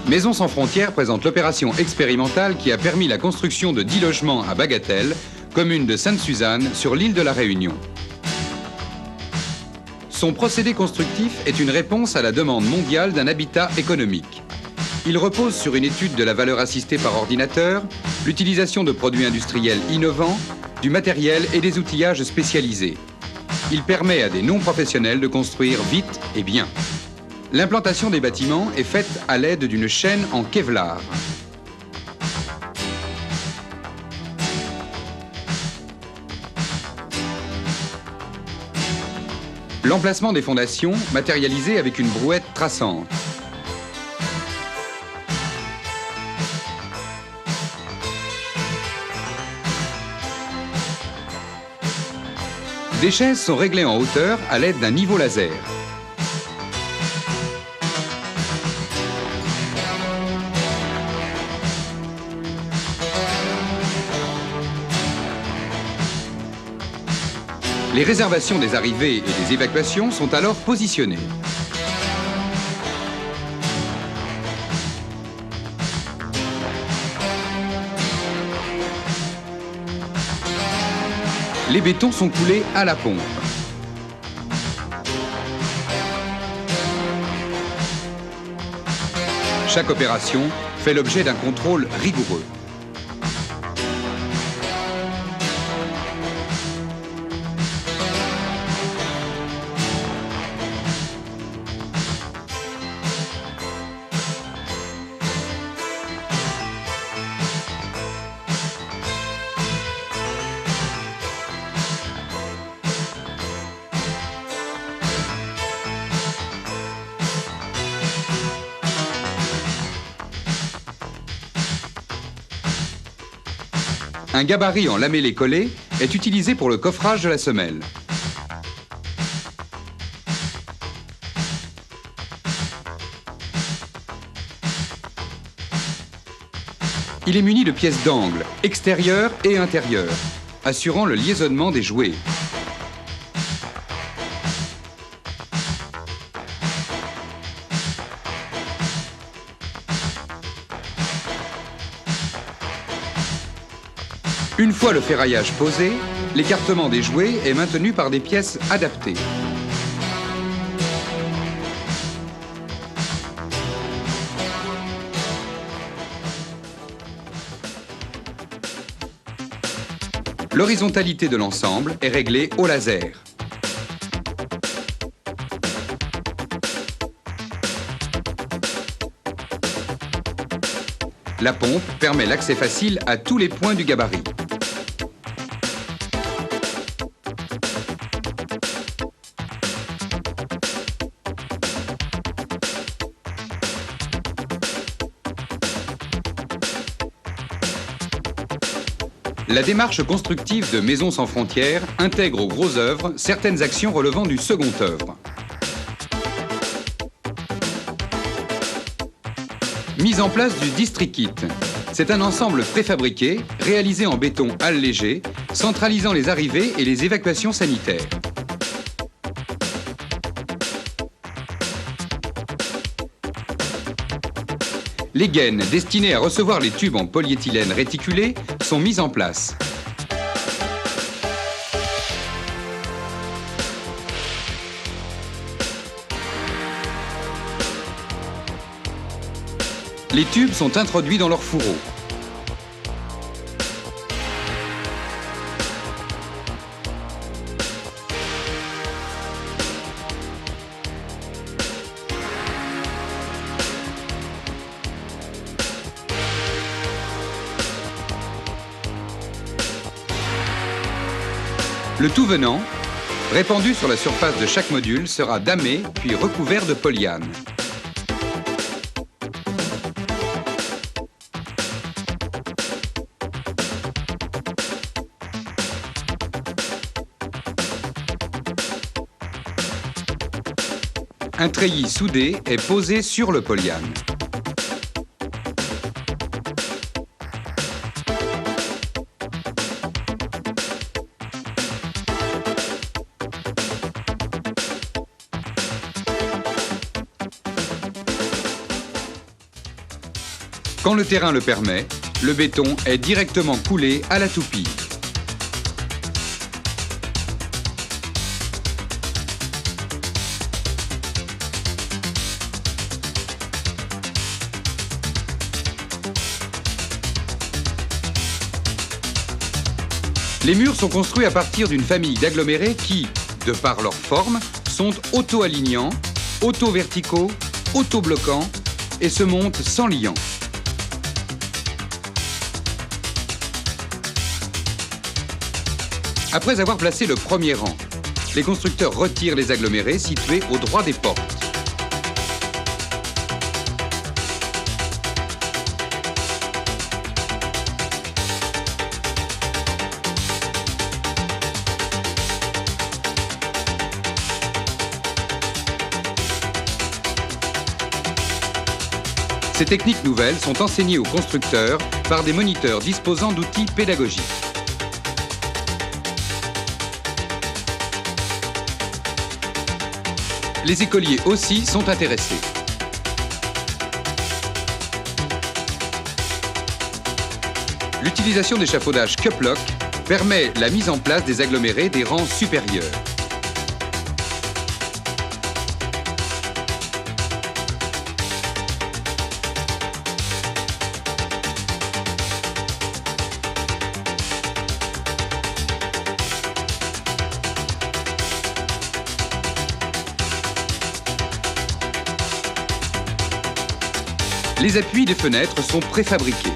Maisons sans frontières présente l'opération expérimentale qui a permis la construction de 10 logements à Bagatelle, commune de Sainte-Suzanne, sur l'île de la Réunion. Son procédé constructif est une réponse à la demande mondiale d'un habitat économique. Il repose sur une étude de la valeur assistée par ordinateur, l'utilisation de produits industriels innovants, du matériel et des outillages spécialisés. Il permet à des non-professionnels de construire vite et bien. L'implantation des bâtiments est faite à l'aide d'une chaîne en Kevlar. L'emplacement des fondations matérialisé avec une brouette traçante. Des chaises sont réglées en hauteur à l'aide d'un niveau laser. Les réservations des arrivées et des évacuations sont alors positionnées. Les bétons sont coulés à la pompe. Chaque opération fait l'objet d'un contrôle rigoureux. Un gabarit en lamellé collé est utilisé pour le coffrage de la semelle. Il est muni de pièces d'angle, extérieures et intérieures, assurant le liaisonnement des jouets. Une fois le ferraillage posé, l'écartement des jouets est maintenu par des pièces adaptées. L'horizontalité de l'ensemble est réglée au laser. La pompe permet l'accès facile à tous les points du gabarit. La démarche constructive de Maisons sans frontières intègre aux gros œuvres certaines actions relevant du second œuvre. Mise en place du District Kit. C'est un ensemble préfabriqué, réalisé en béton allégé, centralisant les arrivées et les évacuations sanitaires. Les gaines destinées à recevoir les tubes en polyéthylène réticulé sont mises en place. Les tubes sont introduits dans leur fourreau. Le tout venant, répandu sur la surface de chaque module, sera damé puis recouvert de polyane. Un treillis soudé est posé sur le polyane. Quand le terrain le permet, le béton est directement coulé à la toupie. Les murs sont construits à partir d'une famille d'agglomérés qui, de par leur forme, sont auto-alignants, auto-verticaux, auto-bloquants et se montent sans liant. Après avoir placé le premier rang, les constructeurs retirent les agglomérés situés au droit des portes. Ces techniques nouvelles sont enseignées aux constructeurs par des moniteurs disposant d'outils pédagogiques. Les écoliers aussi sont intéressés. L'utilisation d'échafaudages Cup-Lock permet la mise en place des agglomérés des rangs supérieurs. Les appuis des fenêtres sont préfabriqués.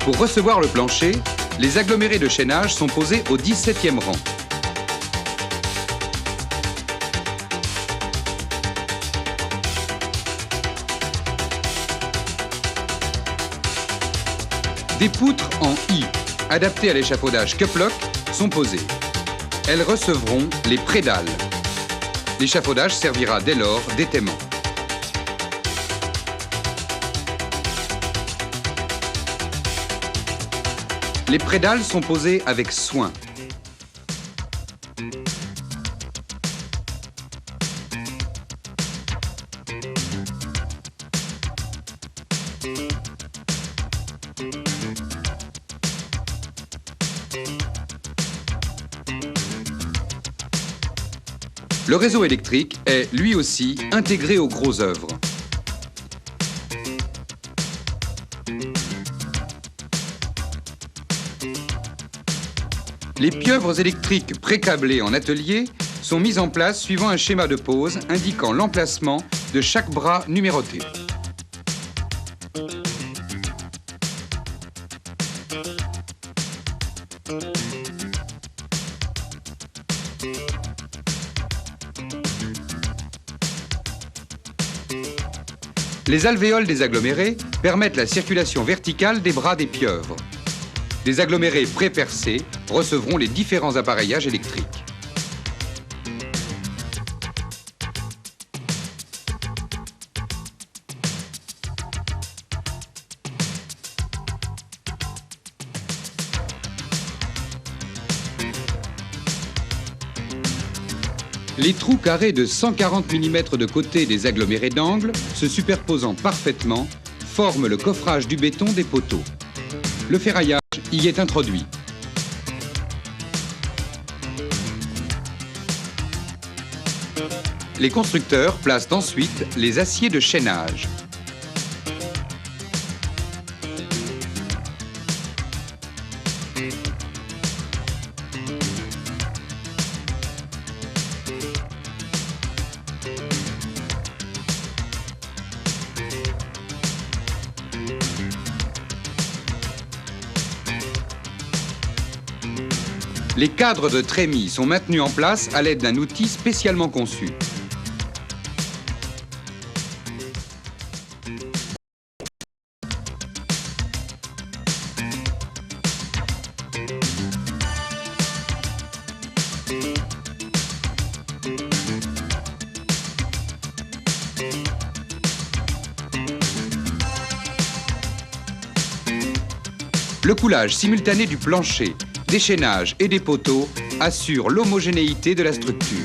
Pour recevoir le plancher, les agglomérés de chaînage sont posés au 17e rang. Des poutres en I, adaptées à l'échafaudage Cup-Lock, sont posées. Elles recevront les prédales. L'échafaudage servira dès lors d'étaiement. Les prédales sont posées avec soin. Le réseau électrique est, lui aussi, intégré aux gros œuvres. Les pieuvres électriques précablées en atelier sont mises en place suivant un schéma de pose indiquant l'emplacement de chaque bras numéroté. Les alvéoles des agglomérés permettent la circulation verticale des bras des pieuvres. Des agglomérés pré-percés recevront les différents appareillages électriques. Les trous carrés de 140 mm de côté des agglomérés d'angle, se superposant parfaitement, forment le coffrage du béton des poteaux. Le ferraillage y est introduit. Les constructeurs placent ensuite les aciers de chaînage. Les cadres de trémie sont maintenus en place à l'aide d'un outil spécialement conçu. Le coulage simultané du plancher, des chaînages et des poteaux assure l'homogénéité de la structure.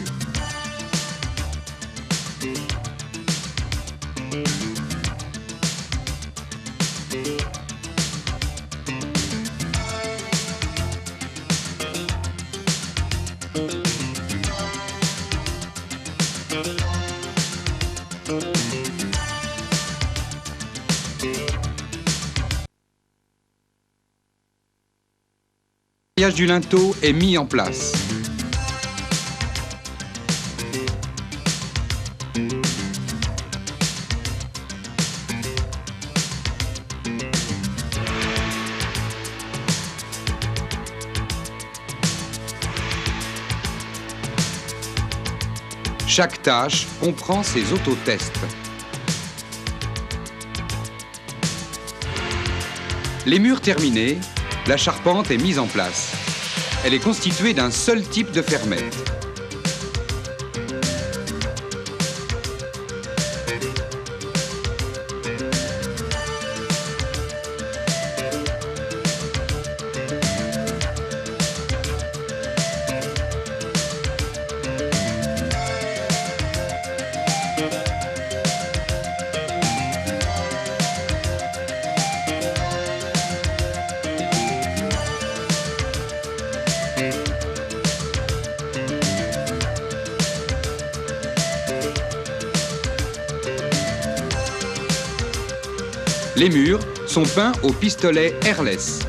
Le nettoyage du linteau est mis en place. Chaque tâche comprend ses autotests. Les murs terminés, la charpente est mise en place. Elle est constituée d'un seul type de fermette. Les murs sont peints au pistolet airless.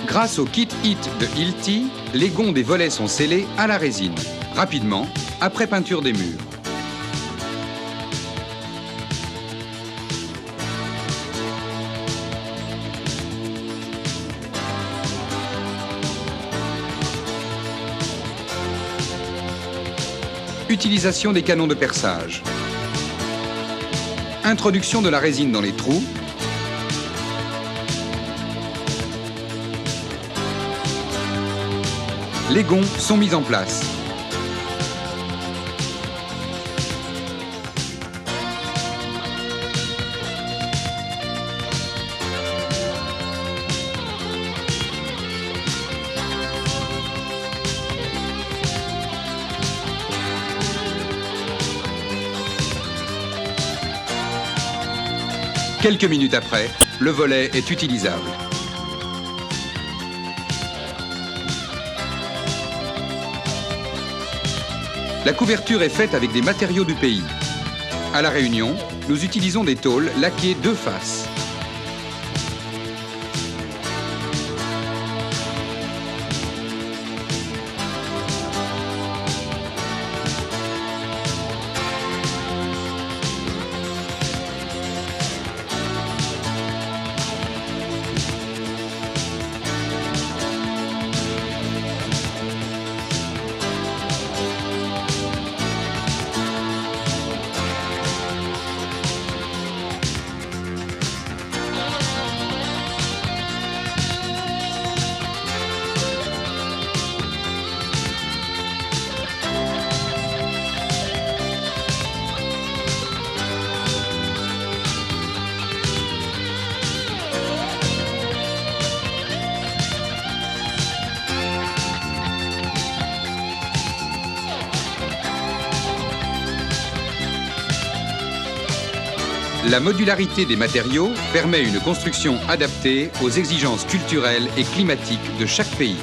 Grâce au kit HIT de Hilti, les gonds des volets sont scellés à la résine, rapidement, après peinture des murs. Utilisation des canons de perçage. Introduction de la résine dans les trous. Les gonds sont mis en place. Quelques minutes après, le volet est utilisable. La couverture est faite avec des matériaux du pays. À La Réunion, nous utilisons des tôles laquées deux faces. La modularité des matériaux permet une construction adaptée aux exigences culturelles et climatiques de chaque pays.